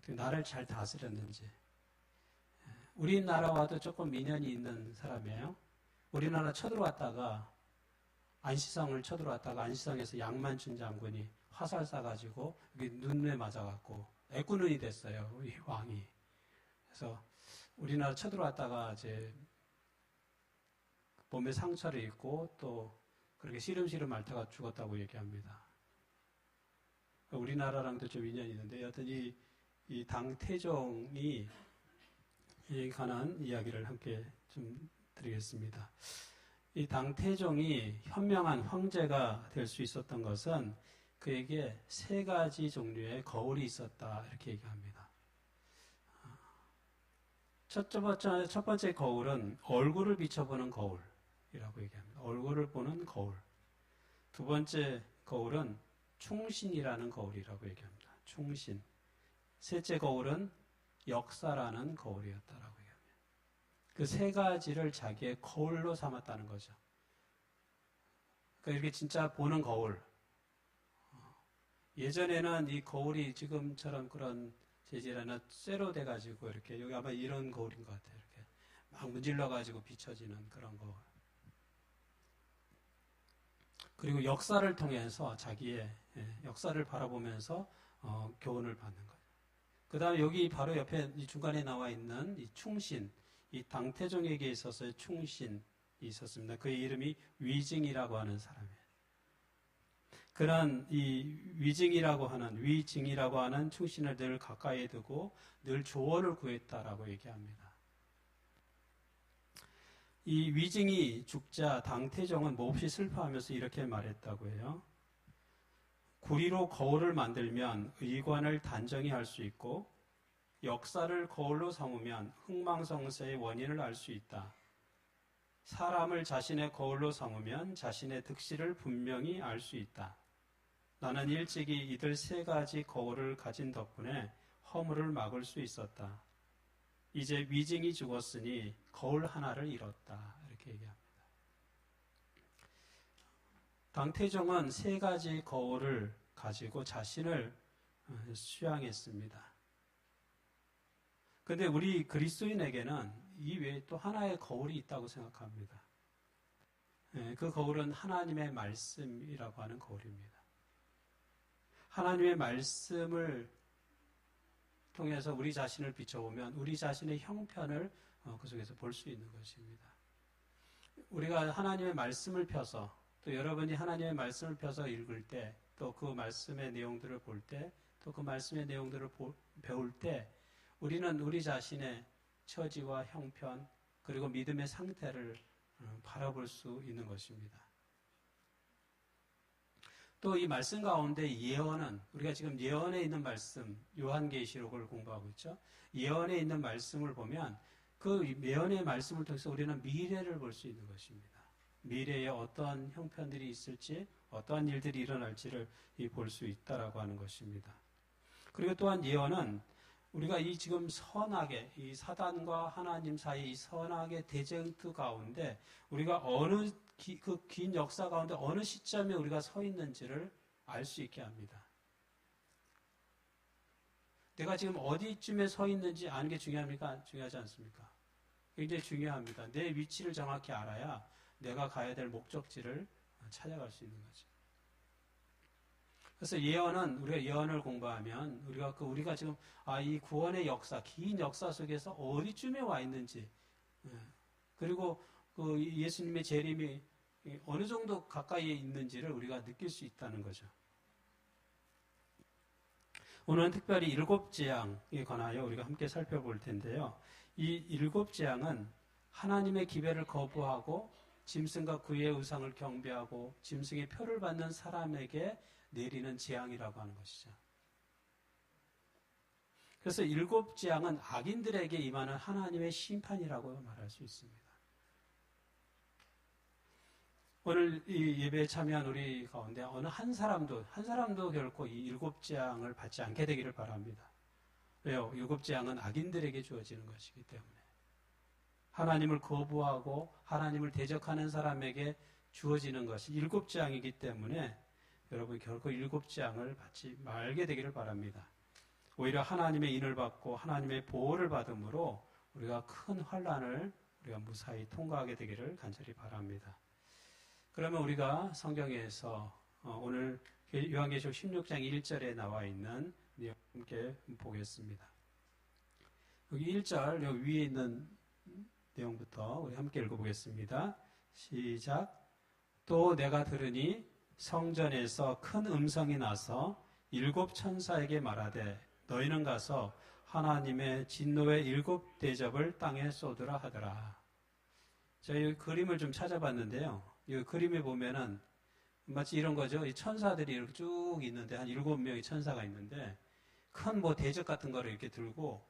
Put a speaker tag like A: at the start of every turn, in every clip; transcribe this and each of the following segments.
A: 어떻게 나를 잘 다스렸는지. 우리나라와도 조금 민연이 있는 사람이에요. 우리나라 쳐들어왔다가 안시성을 쳐들어왔다가 안시성에서 양만춘 장군이 화살 쏴가지고 여기 눈에 맞아갖고 애꾸눈이 됐어요. 이 왕이. 그래서 우리나라 쳐들어왔다가 이제 몸에 상처를 입고 또 그렇게 시름시름 앓다가 죽었다고 얘기합니다. 우리나라랑도 좀 인연이 있는데 여튼 이 당태종이 관한 이야기를 함께 좀 드리겠습니다. 이 당태종이 현명한 황제가 될 수 있었던 것은 그에게 3가지 종류의 거울이 있었다 이렇게 얘기합니다. 첫 번째 거울은 얼굴을 비춰보는 거울이라고 얘기합니다. 얼굴을 보는 거울. 두 번째 거울은 충신이라는 거울이라고 얘기합니다. 충신. 셋째 거울은 역사라는 거울이었다라고 얘기합니다. 그 3가지를 자기의 거울로 삼았다는 거죠. 그러니까 이렇게 진짜 보는 거울. 예전에는 이 거울이 지금처럼 그런 재질이나 쇠로 돼가지고 이렇게 여기 아마 이런 거울인 것 같아요. 이렇게 막 문질러가지고 비춰지는 그런 거울. 그리고 역사를 통해서 자기의 역사를 바라보면서 교훈을 받는 거예요. 그 다음에 여기 바로 옆에 이 중간에 나와 있는 이 충신, 이 당태종에게 있어서의 충신이 있었습니다. 그의 이름이 위징이라고 하는 사람이에요. 그런 이 위징이라고 하는 충신을 늘 가까이에 두고 늘 조언을 구했다라고 얘기합니다. 이 위징이 죽자 당태종은 몹시 슬퍼하면서 이렇게 말했다고 해요. 구리로 거울을 만들면 의관을 단정히 할 수 있고 역사를 거울로 삼으면 흥망성쇠의 원인을 알 수 있다. 사람을 자신의 거울로 삼으면 자신의 득실을 분명히 알 수 있다. 나는 일찍이 이들 3가지 거울을 가진 덕분에 허물을 막을 수 있었다. 이제 위징이 죽었으니 거울 하나를 잃었다. 이렇게 얘기합니다. 당태종은 3가지 거울을 가지고 자신을 수양했습니다. 그런데 우리 그리스도인에게는 이 외에 또 하나의 거울이 있다고 생각합니다. 그 거울은 하나님의 말씀이라고 하는 거울입니다. 하나님의 말씀을 통해서 우리 자신을 비춰보면 우리 자신의 형편을 그 속에서 볼 수 있는 것입니다. 우리가 하나님의 말씀을 펴서 또 여러분이 하나님의 말씀을 펴서 읽을 때 또 그 말씀의 내용들을 볼 때 또 그 말씀의 내용들을 배울 때 우리는 우리 자신의 처지와 형편 그리고 믿음의 상태를 바라볼 수 있는 것입니다. 또 이 말씀 가운데 예언은 우리가 지금 예언에 있는 말씀 요한계시록을 공부하고 있죠. 예언에 있는 말씀을 보면 그 예언의 말씀을 통해서 우리는 미래를 볼 수 있는 것입니다. 미래에 어떠한 형편들이 있을지 어떠한 일들이 일어날지를 볼 수 있다라고 하는 것입니다. 그리고 또한 예언은 우리가 이 지금 선악의 이 사단과 하나님 사이 이 선악의 대쟁투 가운데 우리가 어느 그 긴 역사 가운데 어느 시점에 우리가 서 있는지를 알 수 있게 합니다. 내가 지금 어디쯤에 서 있는지 아는 게 중요합니까? 중요하지 않습니까? 굉장히 중요합니다. 내 위치를 정확히 알아야 내가 가야 될 목적지를 찾아갈 수 있는 거죠. 그래서 예언은 우리가 예언을 공부하면 우리가 지금 이 구원의 역사, 긴 역사 속에서 어디쯤에 와 있는지 그리고 그 예수님의 재림이 어느 정도 가까이에 있는지를 우리가 느낄 수 있다는 거죠. 오늘은 특별히 7재앙에 관하여 우리가 함께 살펴볼 텐데요. 이 7재앙은 하나님의 기별을 거부하고 짐승과 그의 우상을 경배하고 짐승의 표를 받는 사람에게 내리는 재앙이라고 하는 것이죠. 그래서 7재앙은 악인들에게 임하는 하나님의 심판이라고 말할 수 있습니다. 오늘 이 예배에 참여한 우리 가운데 어느 한 사람도 결코 이 7재앙을 받지 않게 되기를 바랍니다. 왜요? 7재앙은 악인들에게 주어지는 것이기 때문에. 하나님을 거부하고 하나님을 대적하는 사람에게 주어지는 것이 7재앙이기 때문에 여러분 결코 7재앙을 받지 말게 되기를 바랍니다. 오히려 하나님의 인을 받고 하나님의 보호를 받음으로 우리가 큰 환난을 우리가 무사히 통과하게 되기를 간절히 바랍니다. 그러면 우리가 성경에서 오늘 요한계시록 16장 1절에 나와 있는 내용 함께 보겠습니다. 여기 1절 여기 위에 있는 내용부터 우리 함께 읽어보겠습니다. 시작. 또 내가 들으니 성전에서 큰 음성이 나서 7 천사에게 말하되 너희는 가서 하나님의 진노의 7 대접을 땅에 쏟으라 하더라. 저희 그림을 좀 찾아봤는데요. 이 그림에 보면은 마치 이런 거죠. 이 천사들이 이렇게 쭉 있는데 한 7명의 천사가 있는데 큰 뭐 대접 같은 거를 이렇게 들고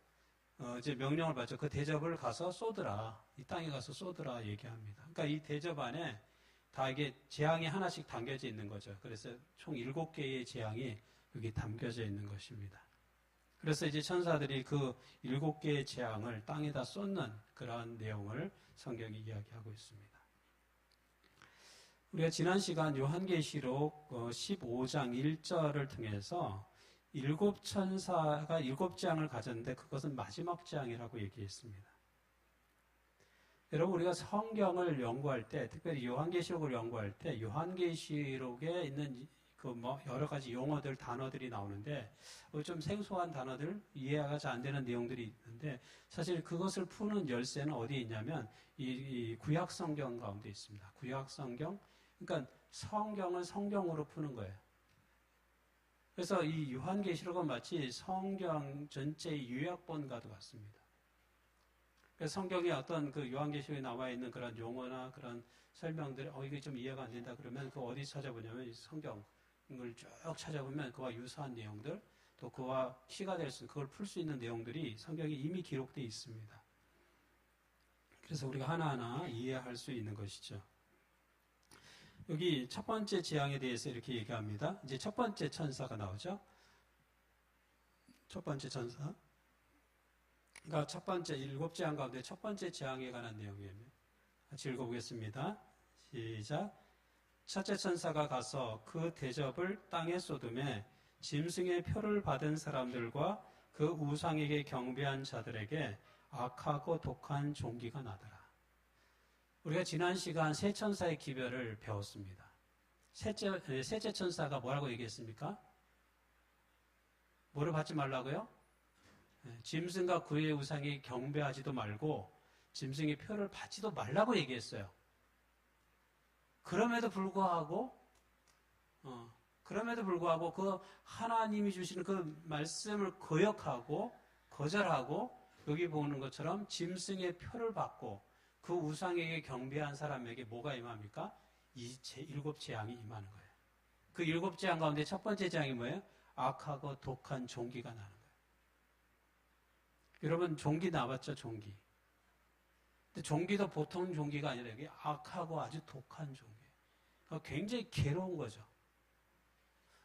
A: 이제 명령을 받죠. 그 대접을 가서 쏟으라. 이 땅에 가서 쏟으라 얘기합니다. 그러니까 이 대접 안에 다 이게 재앙이 하나씩 담겨져 있는 거죠. 그래서 총 7개의 재앙이 여기 담겨져 있는 것입니다. 그래서 이제 천사들이 그 7개의 재앙을 땅에다 쏟는 그러한 내용을 성경이 이야기하고 있습니다. 우리가 지난 시간 요한계시록 15장 1절을 통해서 7 천사가 7재앙을 가졌는데 그것은 마지막 재앙이라고 얘기했습니다. 여러분 우리가 성경을 연구할 때, 특별히 요한계시록을 연구할 때 요한계시록에 있는 그 뭐 여러 가지 용어들, 단어들이 나오는데 좀 생소한 단어들, 이해가 잘 안 되는 내용들이 있는데 사실 그것을 푸는 열쇠는 어디에 있냐면 이 구약 성경 가운데 있습니다. 구약 성경, 그러니까 성경을 성경으로 푸는 거예요. 그래서 이 요한계시록은 마치 성경 전체의 요약본과도 같습니다. 그래서 성경에 어떤 그 요한계시록에 나와 있는 그런 용어나 그런 설명들, 이게 좀 이해가 안 된다 그러면 그 어디 찾아보냐면 성경을 쭉 찾아보면 그와 유사한 내용들, 또 그와 시가 될 수, 그걸 풀 수 있는 내용들이 성경에 이미 기록되어 있습니다. 그래서 우리가 하나하나 이해할 수 있는 것이죠. 여기 첫 번째 재앙에 대해서 이렇게 얘기합니다. 이제 첫 번째 천사가 나오죠. 첫 번째 천사. 그러니까 첫 번째 7재앙 가운데 첫 번째 재앙에 관한 내용이에요. 같이 읽어보겠습니다. 시작. 첫째 천사가 가서 그 대접을 땅에 쏟음에 짐승의 표를 받은 사람들과 그 우상에게 경배한 자들에게 악하고 독한 종기가 나더라. 우리가 지난 시간 세 천사의 기별을 배웠습니다. 셋째 천사가 뭐라고 얘기했습니까? 뭐를 받지 말라고요? 짐승과 그의 우상에 경배하지도 말고 짐승의 표를 받지도 말라고 얘기했어요. 그럼에도 불구하고 그 하나님이 주시는 그 말씀을 거역하고 거절하고 여기 보는 것처럼 짐승의 표를 받고 그 우상에게 경배한 사람에게 뭐가 임합니까? 이 7재앙이 임하는 거예요. 그 7재앙 가운데 첫 번째 재앙이 뭐예요? 악하고 독한 종기가 나는 거예요. 여러분 종기 나봤죠? 종기. 근데 종기도 보통 종기가 아니라 이게 악하고 아주 독한 종기. 굉장히 괴로운 거죠.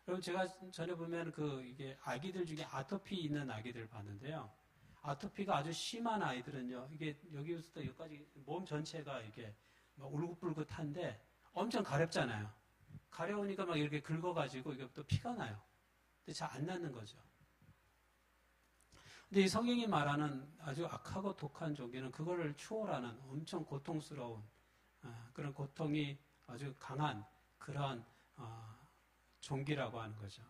A: 여러분 제가 전에 보면 이게 아기들 중에 아토피 있는 아기들 봤는데요. 아토피가 아주 심한 아이들은요, 이게 여기부터 여기까지 몸 전체가 이게 막 울긋불긋한데 엄청 가렵잖아요. 가려우니까 막 이렇게 긁어가지고 이게 또 피가 나요. 근데 잘 안 낫는 거죠. 근데 이 성경이 말하는 아주 악하고 독한 종기는 그거를 추월하는 엄청 고통스러운 그런 고통이 아주 강한 그러한 종기라고 하는 거죠.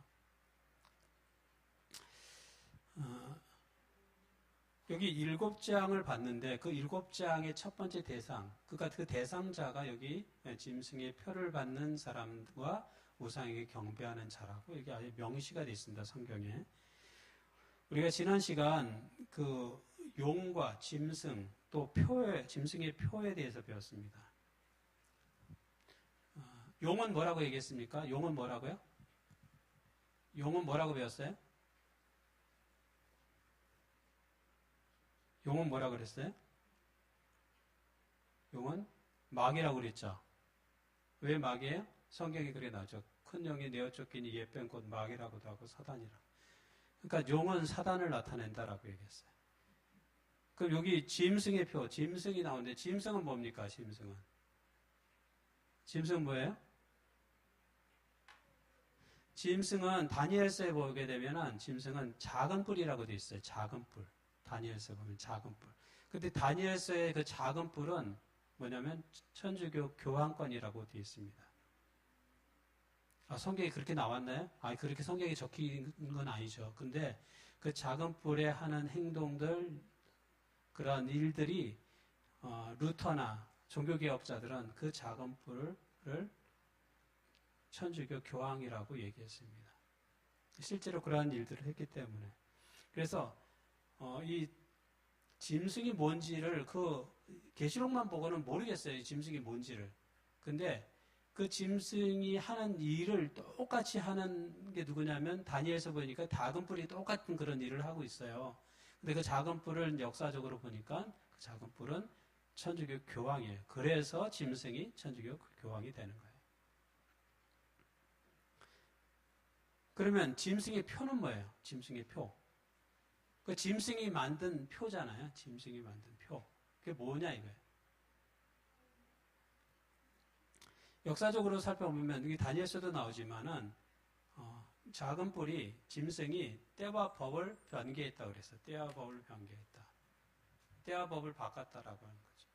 A: 여기 7재앙을 봤는데 그 7재앙의 첫 번째 대상, 그러니까 그 대상자가 여기 짐승의 표를 받는 사람과 우상에게 경배하는 자라고 이게 아주 명시가 되어 있습니다. 성경에. 우리가 지난 시간 그 용과 짐승 또 짐승의 표에 대해서 배웠습니다. 용은 뭐라고 얘기했습니까? 용은 뭐라고요? 용은 뭐라고 배웠어요? 용은 뭐라고 그랬어요? 용은 마귀라고 그랬죠. 왜 마귀예요? 성경에 그렇게 나오죠. 큰 용이 내어 쫓기니 예뺀 곧 마귀라고도 하고 사단이라고. 그러니까 용은 사단을 나타낸다라고 얘기했어요. 그럼 여기 짐승의 표, 짐승이 나오는데 짐승은 뭡니까? 짐승은 뭐예요? 짐승은 다니엘서에 보게 되면은 짐승은 작은 뿔이라고 되어 있어요. 작은 뿔. 다니엘서 보면 작은 뿔. 근데 다니엘서의 그 작은 뿔은 뭐냐면 천주교 교황권이라고 되어 있습니다. 성경에 그렇게 나왔나요? 그렇게 성경에 적힌 건 아니죠. 근데 그 작은 뿔에 하는 행동들, 그런 일들이, 루터나 종교개혁자들은 그 작은 뿔을 천주교 교황이라고 얘기했습니다. 실제로 그러한 일들을 했기 때문에. 그래서, 이 짐승이 뭔지를 계시록만 보고는 모르겠어요. 이 짐승이 뭔지를. 근데 그 짐승이 하는 일을 똑같이 하는 게 누구냐면 다니엘서 보니까 작은 뿔이 똑같은 그런 일을 하고 있어요. 근데 그 작은 뿔을 역사적으로 보니까 그 작은 뿔은 천주교 교황이에요. 그래서 짐승이 천주교 교황이 되는 거예요. 그러면 짐승의 표는 뭐예요? 짐승의 표. 그 짐승이 만든 표잖아요. 짐승이 만든 표. 그게 뭐냐 이거예요. 역사적으로 살펴보면 이게 다니엘서도 나오지만은 작은 뿔이 짐승이 때와 법을 변개했다고 그랬어요. 때와 법을 변개했다. 때와 법을 바꿨다라고 하는 거죠.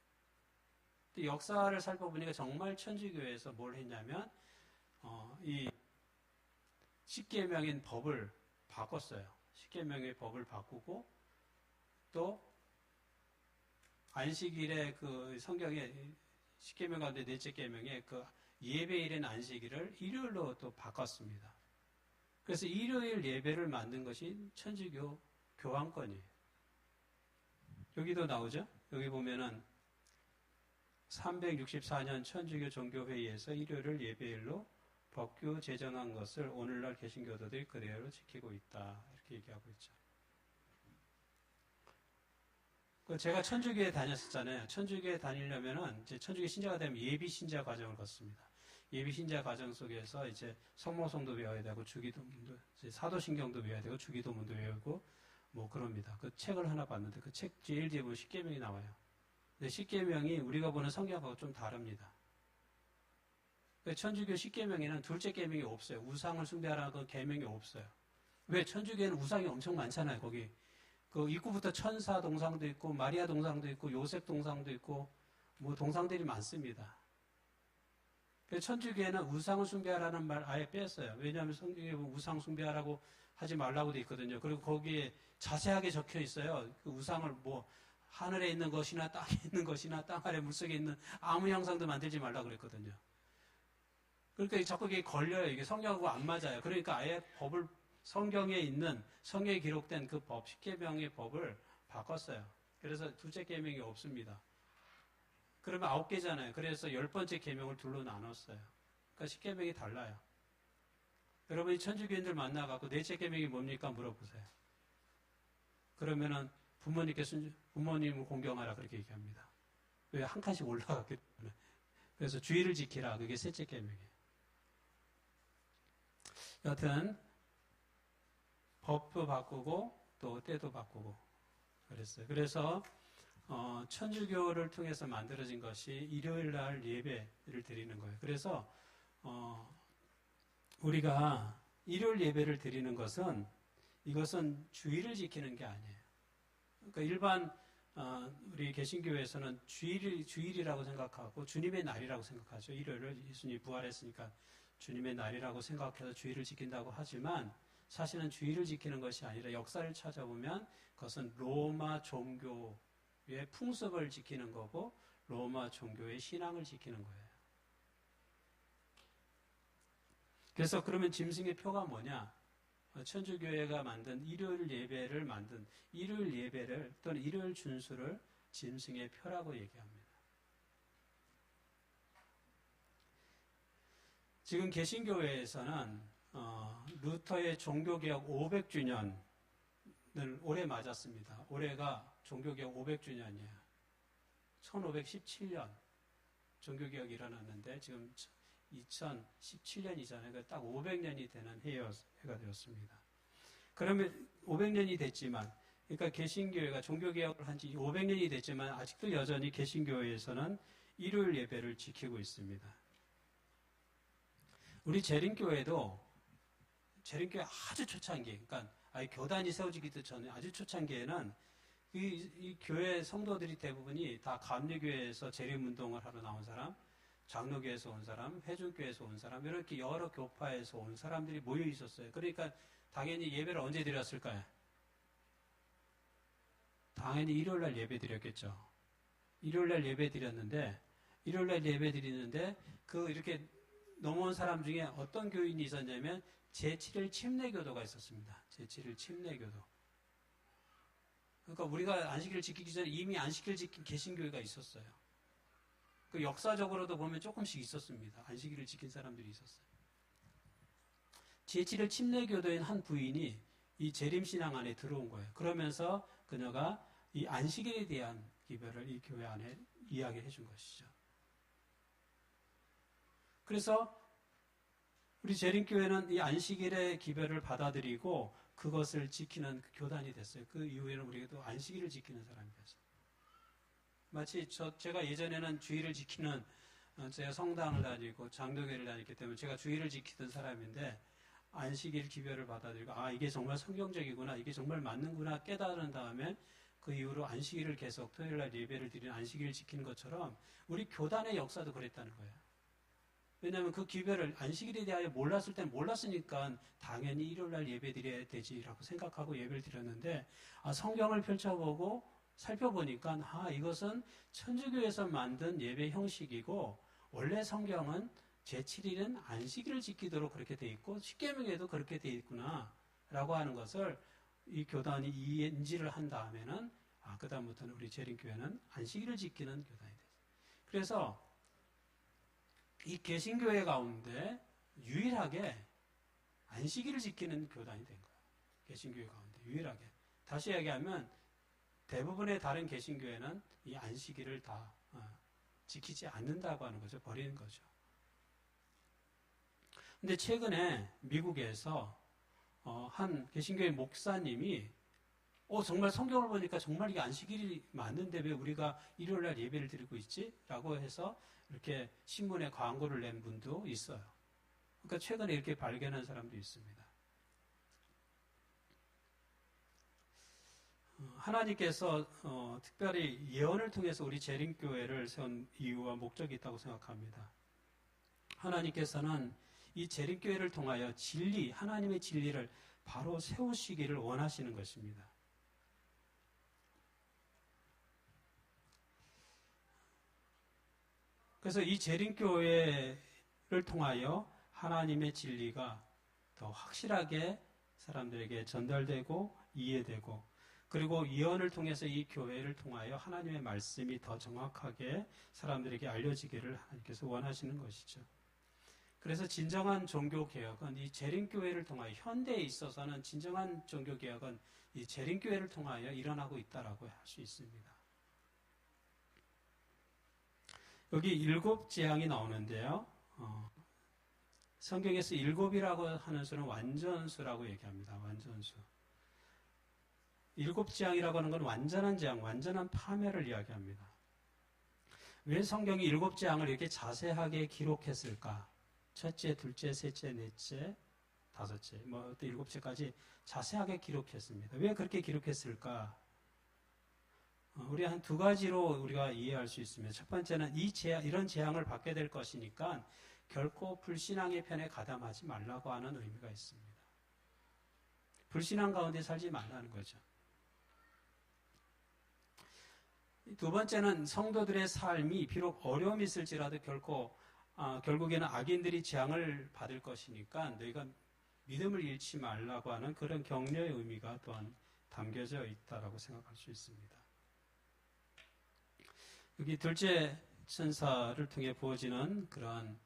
A: 근데 역사를 살펴보니까 정말 천주교에서 뭘 했냐면 이 십계명인 법을 바꿨어요. 십계명의 법을 바꾸고 또 안식일에 그 성경에 십계명 가운데 넷째 계명에 그 예배일인 안식일을 일요일로 또 바꿨습니다. 그래서 일요일 예배를 만든 것이 천주교 교황권이에요. 여기도 나오죠? 여기 보면은 364년 천주교 종교회의에서 일요일을 예배일로 법규 제정한 것을 오늘날 개신교도들이 그대로 지키고 있다. 이렇게 얘기하고 있죠. 제가 천주교에 다녔었잖아요. 천주교에 다니려면은 이제 천주교 신자가 되면 예비 신자 과정을 거칩니다. 예비 신자 과정 속에서 이제 성모성도 외워야 되고 주기도문도 사도신경도 외워야 되고 주기도문도 외우고 뭐 그럽니다. 그 책을 하나 봤는데 그 책 제일 뒤에 보면 십계명이 나와요. 근데 십계명이 우리가 보는 성경하고 좀 다릅니다. 천주교 십계명에는 둘째 계명이 없어요. 우상을 숭배하라는 계명이 없어요. 왜? 천주교에는 우상이 엄청 많잖아요. 거기 그 입구부터 천사 동상도 있고 마리아 동상도 있고 요셉 동상도 있고 뭐 동상들이 많습니다. 천주교에는 우상을 숭배하라는 말 아예 뺐어요. 왜냐하면 성경에 우상 숭배하라고 하지 말라고 돼 있거든요. 그리고 거기에 자세하게 적혀 있어요. 그 우상을 뭐 하늘에 있는 것이나 땅에 있는 것이나 땅 아래 물속에 있는 아무 형상도 만들지 말라고 그랬거든요. 그러니까 자꾸 이게 걸려요. 이게 성경하고 안 맞아요. 그러니까 아예 법을 성경에 있는 성경에 기록된 그 법, 십계명의 법을 바꿨어요. 그래서 둘째 계명이 없습니다. 그러면 9개잖아요. 그래서 10번째 계명을 둘로 나눴어요. 그러니까 십계명이 달라요. 여러분이 천주교인들 만나갖고 넷째 계명이 뭡니까 물어보세요. 그러면은 부모님을 공경하라 그렇게 얘기합니다. 왜? 한 칸씩 올라갔기 때문에. 그래서 주의를 지키라. 그게 셋째 계명이에요. 여하튼 법도 바꾸고 또 때도 바꾸고 그랬어요. 그래서 천주교를 통해서 만들어진 것이 일요일날 예배를 드리는 거예요. 그래서 우리가 일요일 예배를 드리는 것은 이것은 주일을 지키는 게 아니에요. 그러니까 일반 우리 개신교에서는 주일이라고 생각하고 주님의 날이라고 생각하죠. 일요일을 예수님이 부활했으니까 주님의 날이라고 생각해서 주일을 지킨다고 하지만 사실은 주일을 지키는 것이 아니라 역사를 찾아보면 그것은 로마 종교의 풍습을 지키는 거고 로마 종교의 신앙을 지키는 거예요. 그래서 그러면 짐승의 표가 뭐냐? 천주교회가 만든 일요일 예배를 만든 일요일 예배를 또는 일요일 준수를 짐승의 표라고 얘기합니다. 지금 개신교회에서는 루터의 종교개혁 500주년을 올해 맞았습니다. 올해가 종교개혁 500주년이에요. 1517년 종교개혁이 일어났는데 지금 2017년이잖아요. 딱 500년이 되는 해가 되었습니다. 그러면 500년이 됐지만, 그러니까 개신교회가 종교개혁을 한 지 500년이 됐지만 아직도 여전히 개신교회에서는 일요일 예배를 지키고 있습니다. 우리 재림교회도 재림교회 아주 초창기, 그러니까 아예 교단이 세워지기도 전에 아주 초창기에는 이 교회 성도들이 대부분이 다 감리교회에서 재림운동을 하러 나온 사람, 장로교회에서 온 사람, 회중교회에서 온 사람, 이렇게 여러 교파에서 온 사람들이 모여 있었어요. 그러니까 당연히 예배를 언제 드렸을까요? 당연히 일요일날 예배 드렸겠죠. 일요일날 예배 드렸는데, 일요일날 예배 드리는데, 이렇게 넘어온 사람 중에 어떤 교인이 있었냐면, 제7일 침례교도가 있었습니다. 제7일 침례교도. 그러니까 우리가 안식일을 지키기 전에 이미 안식일 지킨 개신교회가 있었어요. 그 역사적으로도 보면 조금씩 있었습니다. 안식일을 지킨 사람들이 있었어요. 제7일 침례교도인 한 부인이 이 재림신앙 안에 들어온 거예요. 그러면서 그녀가 이 안식일에 대한 기별을 이 교회 안에 이야기해 준 것이죠. 그래서 우리 재림교회는 이 안식일의 기별을 받아들이고 그것을 지키는 교단이 됐어요. 그 이후에는 우리가 또 안식일을 지키는 사람이 됐어요. 마치 제가 예전에는 주일을 지키는, 제가 성당을 다니고 장로교회를 다녔기 때문에 제가 주일을 지키던 사람인데 안식일 기별을 받아들이고 이게 정말 성경적이구나, 이게 정말 맞는구나 깨달은 다음에 그 이후로 안식일을 계속 토요일날 예배를 드리는 안식일을 지키는 것처럼 우리 교단의 역사도 그랬다는 거예요. 왜냐하면 그 기별을 안식일에 대하여 몰랐을 땐 몰랐으니까 당연히 일요일날 예배 드려야 되지라고 생각하고 예배를 드렸는데 성경을 펼쳐보고 살펴보니까 이것은 천주교에서 만든 예배 형식이고 원래 성경은 제7일은 안식일을 지키도록 그렇게 돼 있고 십계명에도 그렇게 돼 있구나 라고 하는 것을 이 교단이 인지를 한 다음에는 그 다음부터는 우리 재림교회는 안식일을 지키는 교단이 됐어요. 그래서 이 개신교회 가운데 유일하게 안식일을 지키는 교단이 된 거예요. 개신교회 가운데 유일하게. 다시 얘기하면 대부분의 다른 개신교회는 이 안식일을 다 지키지 않는다고 하는 거죠. 버리는 거죠. 근데 최근에 미국에서 한 개신교회 목사님이 정말 성경을 보니까 정말 이게 안식일이 맞는데 왜 우리가 일요일날 예배를 드리고 있지? 라고 해서 이렇게 신문에 광고를 낸 분도 있어요. 그러니까 최근에 이렇게 발견한 사람도 있습니다. 하나님께서 특별히 예언을 통해서 우리 재림교회를 세운 이유와 목적이 있다고 생각합니다. 하나님께서는 이 재림교회를 통하여 하나님의 진리를 바로 세우시기를 원하시는 것입니다. 그래서 이 재림교회를 통하여 하나님의 진리가 더 확실하게 사람들에게 전달되고 이해되고 그리고 예언을 통해서 이 교회를 통하여 하나님의 말씀이 더 정확하게 사람들에게 알려지기를 하나님께서 원하시는 것이죠. 그래서 진정한 종교개혁은 이 재림교회를 통하여 현대에 있어서는 진정한 종교개혁은 이 재림교회를 통하여 일어나고 있다라고 할 수 있습니다. 여기 7 재앙이 나오는데요. 성경에서 7이라고 하는 수는 완전수라고 얘기합니다. 완전수. 7 재앙이라고 하는 건 완전한 재앙, 완전한 파멸을 이야기합니다. 왜 성경이 7 재앙을 이렇게 자세하게 기록했을까? 첫째, 둘째, 셋째, 넷째, 다섯째, 또 7채까지 자세하게 기록했습니다. 왜 그렇게 기록했을까? 우리 한 2가지로 우리가 이해할 수 있습니다. 첫 번째는 이런 재앙을 받게 될 것이니까 결코 불신앙의 편에 가담하지 말라고 하는 의미가 있습니다. 불신앙 가운데 살지 말라는 거죠. 두 번째는 성도들의 삶이 비록 어려움이 있을지라도 결국에는 악인들이 재앙을 받을 것이니까 너희가 믿음을 잃지 말라고 하는 그런 격려의 의미가 또한 담겨져 있다고 생각할 수 있습니다. 여기 둘째 천사를 통해 부어지는 그러한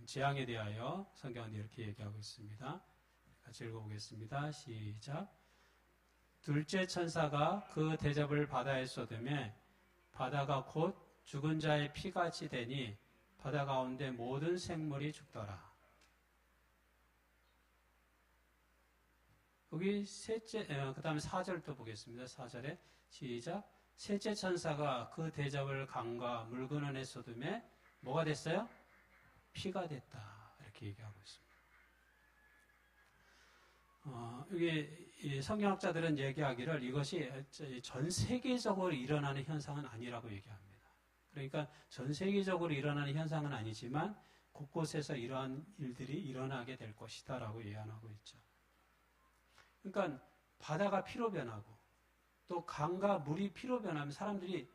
A: 재앙에 대하여 성경은 이렇게 얘기하고 있습니다. 같이 읽어보겠습니다. 시작. 둘째 천사가 그 대접을 바다에 쏟으매 바다가 곧 죽은 자의 피같이 되니 바다 가운데 모든 생물이 죽더라. 여기 그 다음에 4절 또 보겠습니다. 4절에 시작. 셋째 천사가 그 대접을 강과 물근원에 쏟음에 뭐가 됐어요? 피가 됐다. 이렇게 얘기하고 있습니다. 이게 이 성경학자들은 얘기하기를 이것이 전 세계적으로 일어나는 현상은 아니라고 얘기합니다. 그러니까 전 세계적으로 일어나는 현상은 아니지만 곳곳에서 이러한 일들이 일어나게 될 것이다라고 예언하고 있죠. 그러니까 바다가 피로 변하고 또 강과 물이 피로 변하면 사람들이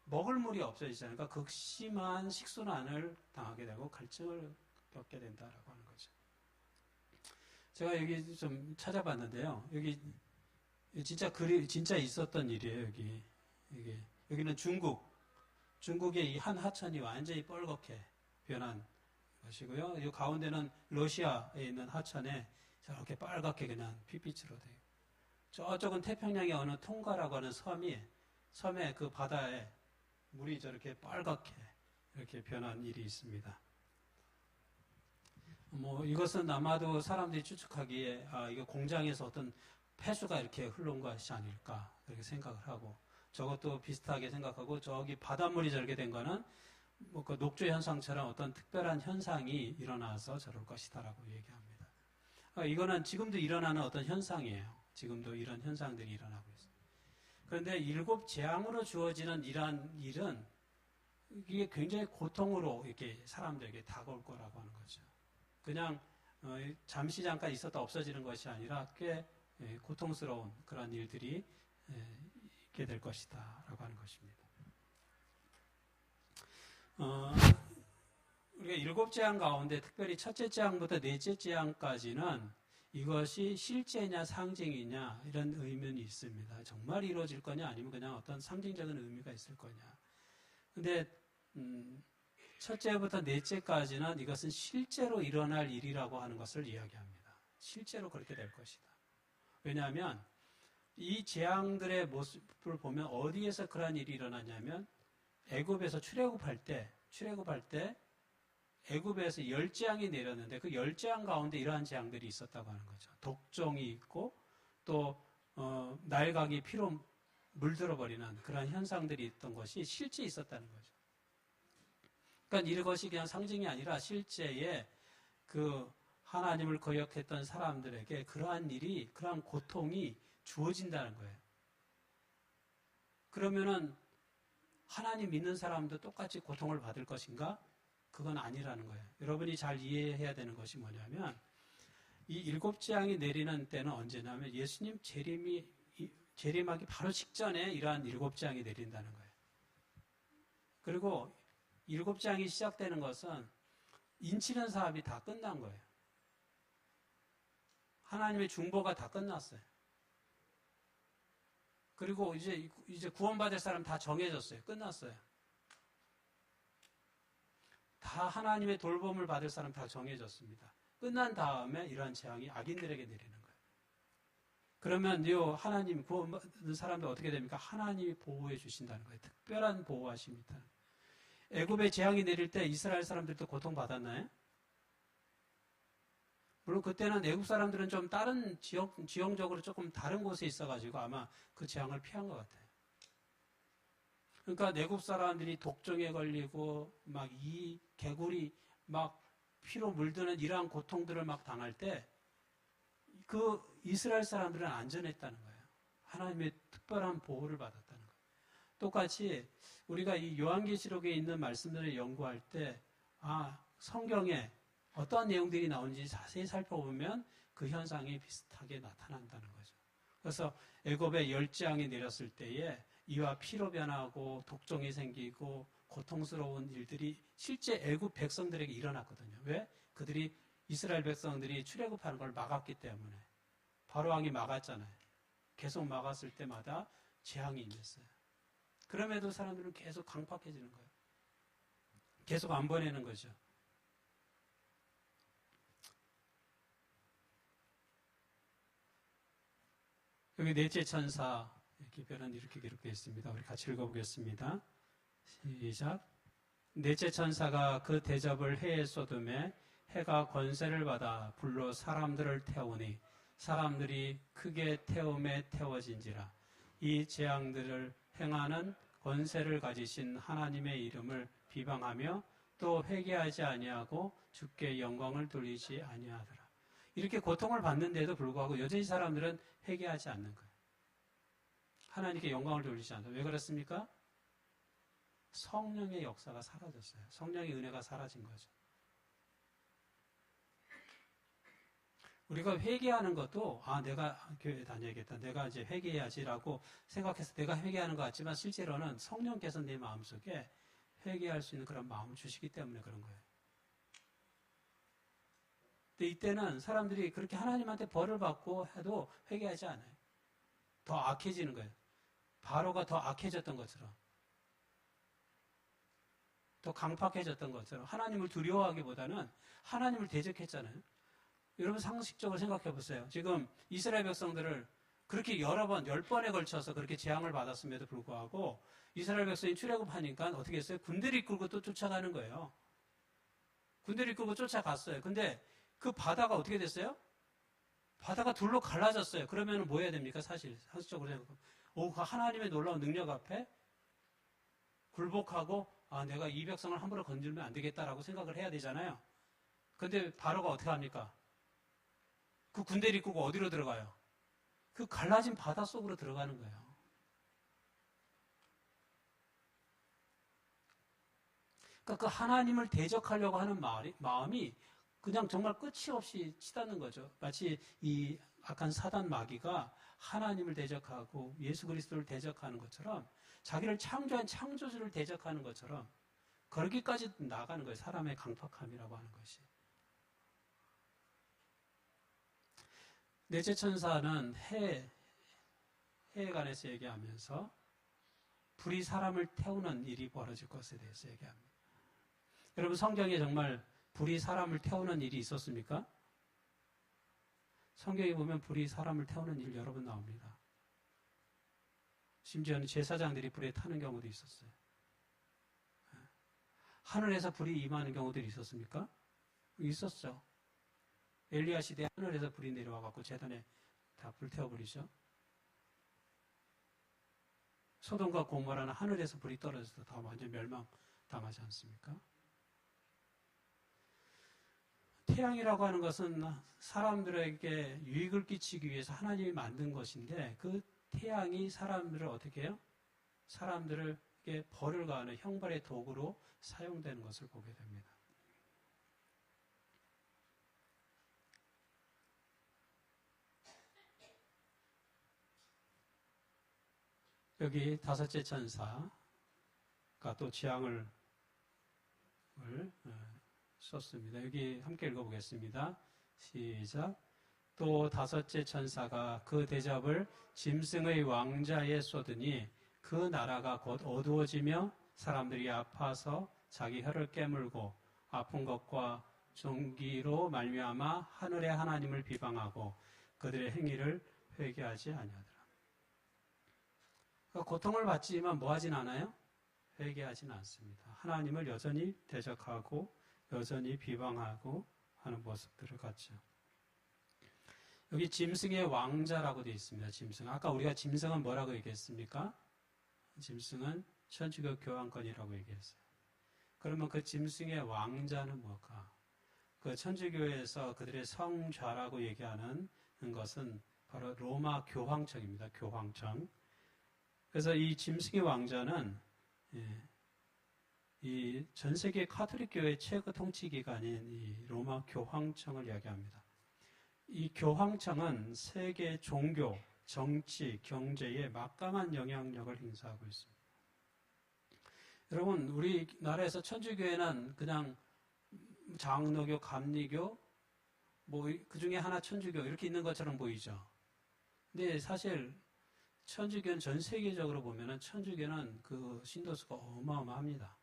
A: 먹을 물이 없어지잖아요. 그러니까 극심한 식순환을 당하게 되고 갈증을 겪게 된다라고 하는 거죠. 제가 여기 좀 찾아봤는데요. 여기 진짜 있었던 일이에요. 여기는 중국의 이 한 하천이 완전히 뻘겋게 변한 것이고요. 이 가운데는 러시아에 있는 하천에 저렇게 빨갛게 그냥 핏빛으로 돼요. 저쪽은 태평양의 어느 통가라고 하는 섬의 그 바다에 물이 저렇게 빨갛게 이렇게 변한 일이 있습니다. 이것은 아마도 사람들이 추측하기에 이게 공장에서 어떤 폐수가 이렇게 흘러온 것이 아닐까 그렇게 생각을 하고, 저것도 비슷하게 생각하고, 저기 바닷물이 저렇게 된 거는 그 녹조 현상처럼 어떤 특별한 현상이 일어나서 저럴 것이다라고 얘기합니다. 이거는 지금도 일어나는 어떤 현상이에요. 지금도 이런 현상들이 일어나고 있어요. 그런데 일곱 재앙으로 주어지는 이러한 일은 이게 굉장히 고통으로 이렇게 사람들에게 다가올 거라고 하는 거죠. 그냥 잠시 잠깐 있었다 없어지는 것이 아니라 꽤 고통스러운 그런 일들이 있게 될 것이다 라고 하는 것입니다. 우리가 일곱 재앙 가운데 특별히 첫째 재앙부터 넷째 재앙까지는 이것이 실제냐 상징이냐 이런 의문이 있습니다. 정말 이루어질 거냐 아니면 그냥 어떤 상징적인 의미가 있을 거냐. 근데 첫째부터 넷째까지는 이것은 실제로 일어날 일이라고 하는 것을 이야기합니다. 실제로 그렇게 될 것이다. 왜냐하면 이 재앙들의 모습을 보면 어디에서 그러한 일이 일어나냐면 애굽에서 출애굽할 때 애굽에서 10재앙이 내렸는데 그 10재앙 가운데 이러한 재앙들이 있었다고 하는 거죠. 독종이 있고 또 나일강이 피로 물들어 버리는 그런 현상들이 있던 것이 실제 있었다는 거죠. 그러니까 이것이 그냥 상징이 아니라 실제의 그 하나님을 거역했던 사람들에게 그러한 일이, 그러한 고통이 주어진다는 거예요. 그러면은 하나님 믿는 사람도 똑같이 고통을 받을 것인가? 그건 아니라는 거예요. 여러분이 잘 이해해야 되는 것이 뭐냐면 이 일곱 재앙이 내리는 때는 언제냐면 예수님 재림하기 바로 직전에 이러한 일곱 재앙이 내린다는 거예요. 그리고 일곱 재앙이 시작되는 것은 인치는 사업이 다 끝난 거예요. 하나님의 중보가 다 끝났어요. 그리고 이제 구원받을 사람 다 정해졌어요. 끝났어요. 다 하나님의 돌봄을 받을 사람 다 정해졌습니다. 끝난 다음에 이러한 재앙이 악인들에게 내리는 거예요. 그러면 이 하나님 구원받는 사람들 어떻게 됩니까? 하나님이 보호해 주신다는 거예요. 특별한 보호하십니다. 애굽에 재앙이 내릴 때 이스라엘 사람들도 고통받았나요? 물론 그때는 애굽 사람들은 좀 다른 지형적으로 조금 다른 곳에 있어가지고 아마 그 재앙을 피한 것 같아요. 그러니까 애굽 사람들이 독종에 걸리고 막 이 개구리 막 피로 물드는 이러한 고통들을 막 당할 때 그 이스라엘 사람들은 안전했다는 거예요. 하나님의 특별한 보호를 받았다는 거예요. 똑같이 우리가 이 요한계시록에 있는 말씀들을 연구할 때 성경에 어떠한 내용들이 나오는지 자세히 살펴보면 그 현상이 비슷하게 나타난다는 거죠. 그래서 애굽에 10재앙이 내렸을 때에 이와 피로 변하고 독종이 생기고 고통스러운 일들이 실제 애굽 백성들에게 일어났거든요. 왜? 그들이 이스라엘 백성들이 출애굽하는 걸 막았기 때문에. 바로왕이 막았잖아요. 계속 막았을 때마다 재앙이 임했어요. 그럼에도 사람들은 계속 강팍해지는 거예요. 계속 안 보내는 거죠. 여기 넷째 천사 기별은 이렇게 기록되어 있습니다. 우리 같이 읽어보겠습니다. 시작. 넷째 천사가 그 대접을 해에 쏟음에 해가 권세를 받아 불로 사람들을 태우니 사람들이 크게 태움에 태워진지라. 이 재앙들을 행하는 권세를 가지신 하나님의 이름을 비방하며 또 회개하지 아니하고 주께 영광을 돌리지 아니하더라. 이렇게 고통을 받는데도 불구하고 여전히 사람들은 회개하지 않는 거예요. 하나님께 영광을 돌리지 않아요. 왜 그렇습니까? 성령의 역사가 사라졌어요. 성령의 은혜가 사라진 거죠. 우리가 회개하는 것도 내가 교회 다녀야겠다. 내가 이제 회개해야지라고 생각해서 내가 회개하는 것 같지만 실제로는 성령께서 내 마음속에 회개할 수 있는 그런 마음을 주시기 때문에 그런 거예요. 근데 이때는 사람들이 그렇게 하나님한테 벌을 받고 해도 회개하지 않아요. 더 악해지는 거예요. 바로가 더 악해졌던 것처럼, 더 강팍해졌던 것처럼 하나님을 두려워하기보다는 하나님을 대적했잖아요. 여러분 상식적으로 생각해 보세요. 지금 이스라엘 백성들을 그렇게 여러 번, 10번에 걸쳐서 그렇게 재앙을 받았음에도 불구하고 이스라엘 백성이 출애굽하니까 어떻게 했어요? 군대를 이끌고 또 쫓아가는 거예요. 군대를 이끌고 쫓아갔어요. 근데 그 바다가 어떻게 됐어요? 바다가 둘로 갈라졌어요. 그러면 뭐 해야 됩니까? 사실 상식적으로 생각하면 그 하나님의 놀라운 능력 앞에 굴복하고 내가 이 백성을 함부로 건들면 안 되겠다라고 생각을 해야 되잖아요. 근데 바로가 어떻게 합니까? 그 군대를 이끌고 어디로 들어가요? 그 갈라진 바다 속으로 들어가는 거예요. 그러니까 그 하나님을 대적하려고 하는 마음이 그냥 정말 끝이 없이 치닫는 거죠. 마치 이 악한 사단 마귀가 하나님을 대적하고 예수 그리스도를 대적하는 것처럼 자기를 창조한 창조주를 대적하는 것처럼 거기까지 나가는 거예요. 사람의 강팍함이라고 하는 것이. 넷째 천사는 해에 관해서 얘기하면서 불이 사람을 태우는 일이 벌어질 것에 대해서 얘기합니다. 여러분 성경에 정말 불이 사람을 태우는 일이 있었습니까? 성경에 보면 불이 사람을 태우는 일 여러 번 나옵니다. 심지어는 제사장들이 불에 타는 경우도 있었어요. 하늘에서 불이 임하는 경우들이 있었습니까? 있었죠. 엘리야 시대에 하늘에서 불이 내려와갖고 제단에 다 불태워버리죠. 소돔과 고모라는 하늘에서 불이 떨어져서 다 완전 멸망당하지 않습니까? 태양이라고 하는 것은 사람들에게 유익을 끼치기 위해서 하나님이 만든 것인데 그 태양이 사람들을 어떻게 해요? 사람들에게 벌을 가하는 형벌의 도구로 사용되는 것을 보게 됩니다. 여기 다섯째 천사가 또 재앙을 썼습니다. 여기 함께 읽어보겠습니다. 시작. 또 다섯째 천사가 그 대접을 짐승의 왕자에 쏟으니 그 나라가 곧 어두워지며 사람들이 아파서 자기 혀를 깨물고 아픈 것과 종기로 말미암아 하늘의 하나님을 비방하고 그들의 행위를 회개하지 아니하더라. 고통을 받지만 뭐 하진 않아요? 회개하지는 않습니다. 하나님을 여전히 대적하고 여전히 비방하고 하는 모습들을 갖죠. 여기 짐승의 왕자라고 되어 있습니다. 짐승. 아까 우리가 짐승은 뭐라고 얘기했습니까? 짐승은 천주교 교황권이라고 얘기했어요. 그러면 그 짐승의 왕자는 뭘까? 그 천주교에서 그들의 성좌라고 얘기하는 것은 바로 로마 교황청입니다. 교황청. 그래서 이 짐승의 왕자는 이 전 세계 카톨릭 교회 최고 통치 기관인 이 로마 교황청을 이야기합니다. 이 교황청은 세계 종교, 정치, 경제에 막강한 영향력을 행사하고 있습니다. 여러분, 우리나라에서 천주교회는 그냥 장로교, 감리교, 그 중에 하나 천주교 이렇게 있는 것처럼 보이죠. 근데 사실 천주교는 전 세계적으로 보면은 천주교는 그 신도수가 어마어마합니다.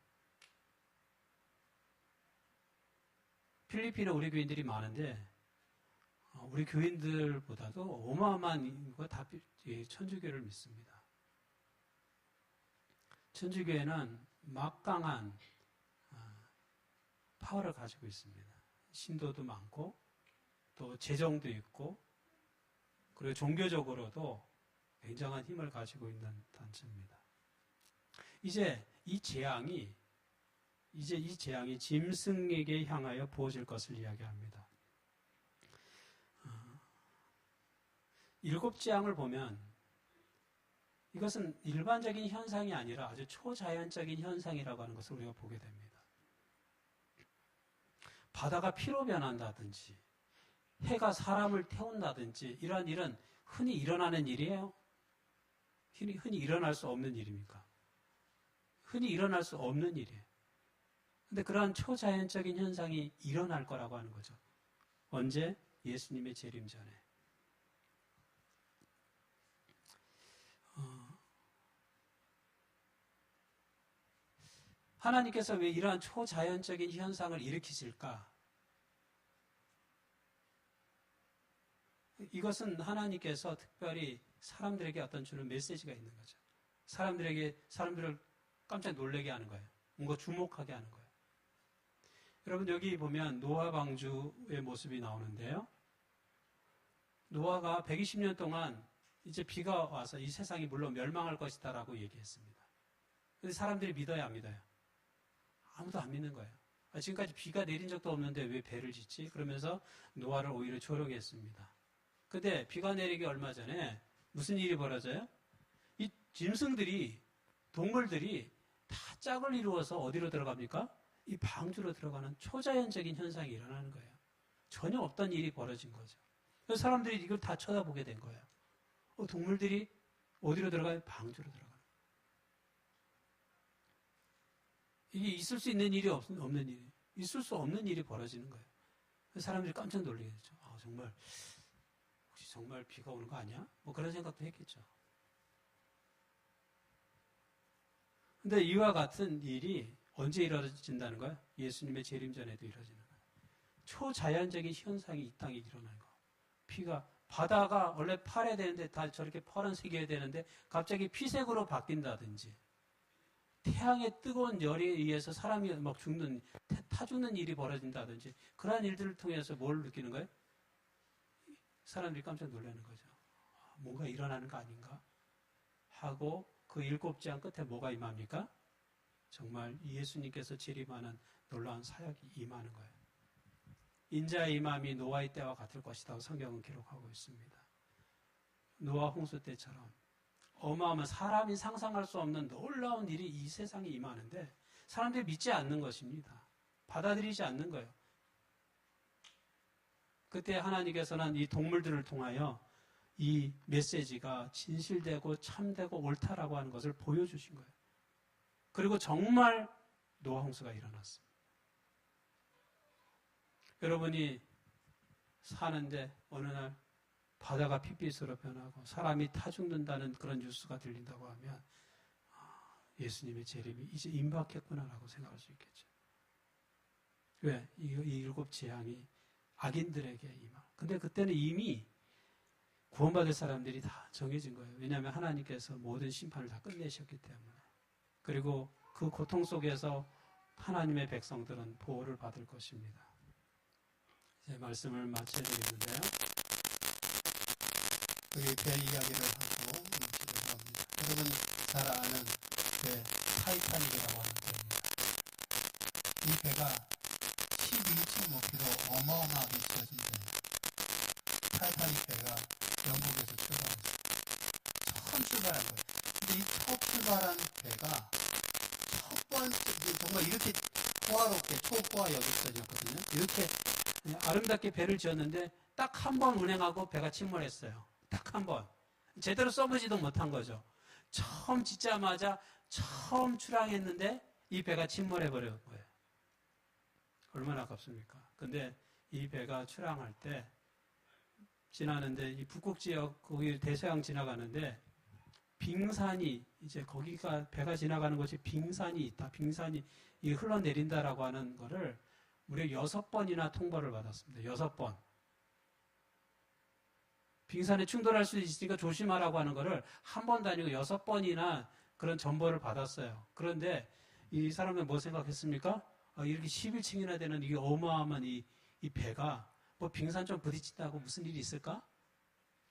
A: 필리핀에 우리 교인들이 많은데 우리 교인들보다도 어마어마한 거 다 천주교를 믿습니다. 천주교회는 막강한 파워를 가지고 있습니다. 신도도 많고 또 재정도 있고 그리고 종교적으로도 굉장한 힘을 가지고 있는 단체입니다. 이제 이 재앙이 짐승에게 향하여 부어질 것을 이야기합니다. 일곱 재앙을 보면 이것은 일반적인 현상이 아니라 아주 초자연적인 현상이라고 하는 것을 우리가 보게 됩니다. 바다가 피로 변한다든지 해가 사람을 태운다든지 이러한 일은 흔히 일어나는 일이에요? 흔히 일어날 수 없는 일입니까? 흔히 일어날 수 없는 일이에요. 근데 그러한 초자연적인 현상이 일어날 거라고 하는 거죠. 언제? 예수님의 재림 전에. 하나님께서 왜 이러한 초자연적인 현상을 일으키실까? 이것은 하나님께서 특별히 사람들에게 어떤 주는 메시지가 있는 거죠. 사람들을 깜짝 놀라게 하는 거예요. 뭔가 주목하게 하는 거예요. 여러분, 여기 보면 노아 방주의 모습이 나오는데요. 노아가 120년 동안 이제 비가 와서 이 세상이 물론 멸망할 것이다라고 얘기했습니다. 근데 사람들이 믿어야 안 믿어요? 아무도 안 믿는 거예요. 지금까지 비가 내린 적도 없는데 왜 배를 짓지? 그러면서 노아를 오히려 조롱했습니다. 근데 비가 내리기 얼마 전에 무슨 일이 벌어져요? 이 짐승들이, 동물들이 다 짝을 이루어서 어디로 들어갑니까? 이 방주로 들어가는 초자연적인 현상이 일어나는 거예요. 전혀 없던 일이 벌어진 거죠. 그래서 사람들이 이걸 다 쳐다보게 된 거예요. 동물들이 어디로 들어가요? 방주로 들어가요. 이게 있을 수 있는 일이 없는 일이, 있을 수 없는 일이 벌어지는 거예요. 그래서 사람들이 깜짝 놀라겠죠. 정말, 혹시 정말 비가 오는 거 아니야? 뭐 그런 생각도 했겠죠. 근데 이와 같은 일이 언제 이루어진다는 거예요? 예수님의 재림 전에도 이루어지는 거예요. 초자연적인 현상이 이 땅에 일어나는 거예요. 바다가 원래 파래야 되는데 다 저렇게 파란색이어야 되는데 갑자기 피색으로 바뀐다든지, 태양의 뜨거운 열에 의해서 사람이 막 타 죽는 일이 벌어진다든지, 그러한 일들을 통해서 뭘 느끼는 거예요? 사람들이 깜짝 놀라는 거죠. 뭔가 일어나는 거 아닌가? 하고 그 일곱 재앙 끝에 뭐가 임합니까? 정말 예수님께서 재림하는 놀라운 사역이 임하는 거예요. 인자의 임함이 노아의 때와 같을 것이라고 성경은 기록하고 있습니다. 노아 홍수 때처럼 어마어마한, 사람이 상상할 수 없는 놀라운 일이 이 세상에 임하는데 사람들이 믿지 않는 것입니다. 받아들이지 않는 거예요. 그때 하나님께서는 이 동물들을 통하여 이 메시지가 진실되고 참되고 옳다라고 하는 것을 보여주신 거예요. 그리고 정말 노아 홍수가 일어났습니다. 여러분이 사는데 어느 날 바다가 핏빛으로 변하고 사람이 타 죽는다는 그런 뉴스가 들린다고 하면 예수님의 재림이 이제 임박했구나라고 생각할 수 있겠죠. 왜? 이 일곱 재앙이 악인들에게 임하. 근데 그때는 이미 구원받을 사람들이 다 정해진 거예요. 왜냐하면 하나님께서 모든 심판을 다 끝내셨기 때문에. 그리고 그 고통 속에서 하나님의 백성들은 보호를 받을 것입니다. 이제 말씀을 마쳐야 되겠는데요. 여기 배 이야기를 하고 마치려고 합니다. 여러분 잘 아는 배 타이타닉이라고 하는 배입니다. 이 배가 12층 높이로 어마어마하게 지어진 배예요. 타이타닉 배가 영국에서 출발했어요. 처음 출발한 거예요. 근데 이 처음 출발한 배가 첫 번째, 정말 이렇게 호화롭게 초호화 여객선이었거든요. 이렇게 아름답게 배를 지었는데 딱 한 번 운행하고 배가 침몰했어요. 딱 한 번. 제대로 써보지도 못한 거죠. 처음 짓자마자 처음 출항했는데 이 배가 침몰해버린 거예요. 얼마나 아깝습니까? 근데 이 배가 출항할 때 지나는데 이 북극 지역 거기 대서양 지나가는데 빙산이 이제 거기가 배가 지나가는 곳이 빙산이 있다. 빙산이 흘러내린다라고 하는 거를 무려 6번이나 통보를 받았습니다. 6번. 빙산에 충돌할 수 있으니까 조심하라고 하는 거를 한 번도 아니고 6번이나 그런 전보를 받았어요. 그런데 이 사람은 뭐 생각했습니까? 이렇게 11층이나 되는 이 어마어마한 이 배가 뭐 빙산 좀 부딪힌다고 무슨 일이 있을까?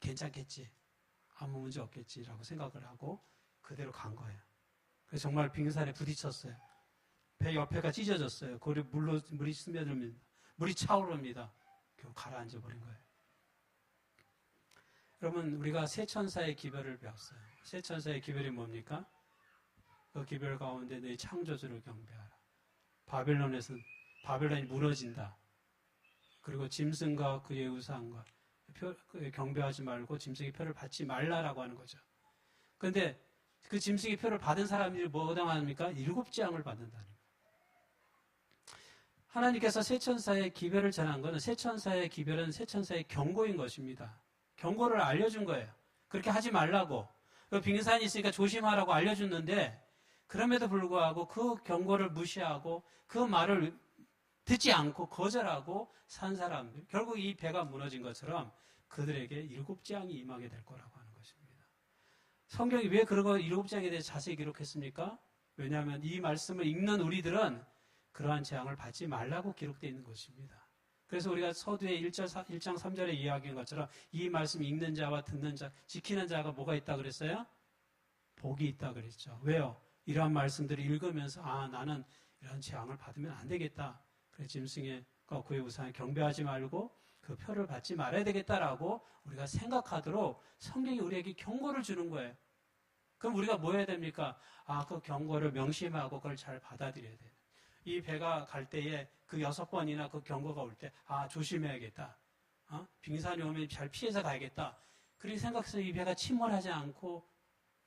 A: 괜찮겠지. 아무 문제 없겠지라고 생각을 하고 그대로 간 거예요. 그래서 정말 빙산에 부딪혔어요. 배 옆에가 찢어졌어요. 거기 물이 스며듭니다. 물이 차오릅니다. 결국 가라앉아 버린 거예요. 여러분, 우리가 세 천사의 기별을 배웠어요. 세 천사의 기별이 뭡니까? 그 기별 가운데 너희 창조주를 경배하라. 바벨론이 무너진다. 그리고 짐승과 그의 우상과 경배하지 말고 짐승의 표를 받지 말라라고 하는 거죠. 그런데 그 짐승의 표를 받은 사람들이 뭐가 합니까? 7재앙을 받는다는 거예요. 하나님께서 세 천사의 기별을 전한 것은 세 천사의 기별은 세 천사의 경고인 것입니다. 경고를 알려준 거예요. 그렇게 하지 말라고. 빙산이 있으니까 조심하라고 알려줬는데 그럼에도 불구하고 그 경고를 무시하고 그 말을 듣지 않고 거절하고 산 사람들, 결국 이 배가 무너진 것처럼 그들에게 7재앙이 임하게 될 거라고 하는 것입니다. 성경이 왜 그런 7재앙에 대해서 자세히 기록했습니까? 왜냐하면 이 말씀을 읽는 우리들은 그러한 재앙을 받지 말라고 기록되어 있는 것입니다. 그래서 우리가 서두에 1장 3절에 이야기한 것처럼 이 말씀 읽는 자와 듣는 자, 지키는 자가 뭐가 있다 그랬어요? 복이 있다 그랬죠. 왜요? 이러한 말씀들을 읽으면서 나는 이런 재앙을 받으면 안 되겠다. 그래서 짐승의 그의 우상에 경배하지 말고 그 표를 받지 말아야 되겠다라고 우리가 생각하도록 성경이 우리에게 경고를 주는 거예요. 그럼 우리가 뭐 해야 됩니까? 그 경고를 명심하고 그걸 잘 받아들여야 돼요. 이 배가 갈 때에 그 6번이나 그 경고가 올 때, 조심해야겠다. 빙산이 오면 잘 피해서 가야겠다. 그렇게 생각해서 이 배가 침몰하지 않고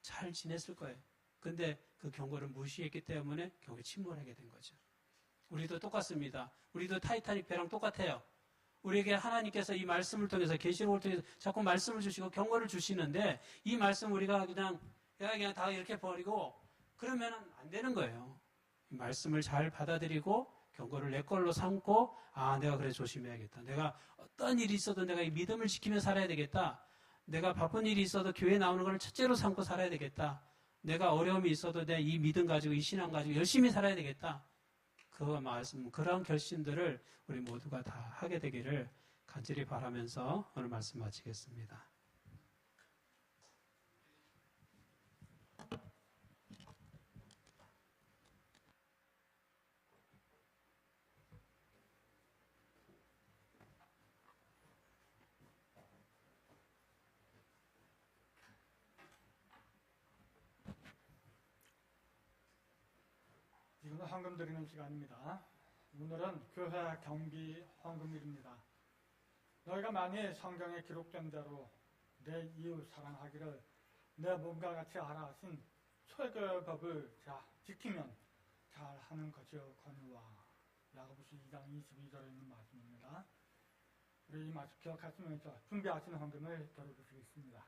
A: 잘 지냈을 거예요. 근데 그 경고를 무시했기 때문에 결국 침몰하게 된 거죠. 우리도 똑같습니다. 우리도 타이타닉 배랑 똑같아요. 우리에게 하나님께서 이 말씀을 통해서, 계시록을 통해서 자꾸 말씀을 주시고 경고를 주시는데 이 말씀 우리가 그냥 다 이렇게 버리고 그러면 안 되는 거예요. 이 말씀을 잘 받아들이고 경고를 내 걸로 삼고 내가 그래 조심해야겠다. 내가 어떤 일이 있어도 내가 이 믿음을 지키며 살아야 되겠다. 내가 바쁜 일이 있어도 교회 나오는 걸 첫째로 삼고 살아야 되겠다. 내가 어려움이 있어도 내 이 믿음 가지고 이 신앙 가지고 열심히 살아야 되겠다. 그런 결심들을 우리 모두가 다 하게 되기를 간절히 바라면서 오늘 말씀 마치겠습니다.
B: 지금은 헌금 드리는 시간입니다. 오늘은 교회 경비 헌금일입니다. 너희가 만일 성경에 기록된 대로 내 이웃 사랑하기를 내 몸과 같이 하라 하신 초계의 법을 지키면 잘하는 것이요 거니와. 야고보서 2장 22절에 있는 말씀입니다. 우리 이 말씀 기억하시면서 준비하시는 헌금을 들어주시겠습니다.